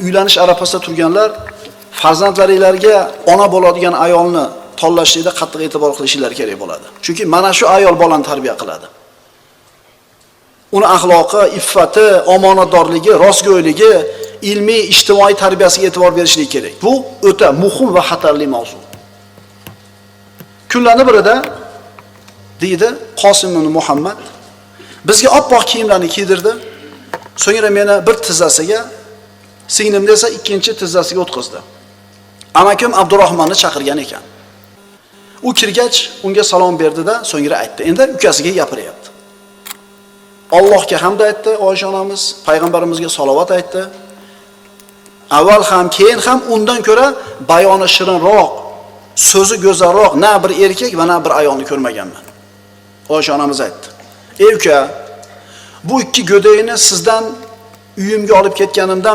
uylanish arafasida turganlar farzandlaringizga ona bo'ladigan ayolni tanlashlikda qattiq e'tibor qilishingiz kerak bo'ladi. Chunki mana shu ayol bolani tarbiya qiladi. Uni axloqi, iffati, omonatdorligi, rostgo'yligi, ilmiy, ijtimoiy tarbiyasiga e'tibor berishlik kerak. Bu o'ta muhim va xatarli mavzu. Kunlarning birida deydi Qosim ibn Muhammad bizga oppoq kiyimlarni kiydirdi. So'ngra meni bir tizzasiga, singlimni esa ikkinchi tizzasiga o'tkazdi. Amakim Abdurrahmonni chaqirgan ekan. U kirgach unga salom berdi-da, so'ngra aytdi. Endi ukasiga gapiryapti. Allohga hamd aytdi Oysha onamiz, payg'ambarimizga salovat aytdi. Avval ham, keyin ham undan ko'ra bayoni shirinroq, so'zi go'zalroq na bir erkak va na bir ayolni ko'rmaganman. Oysha onamiz aytdi. Ey uka, bu ikki go'dayni sizdan uyimga olib ketganimdan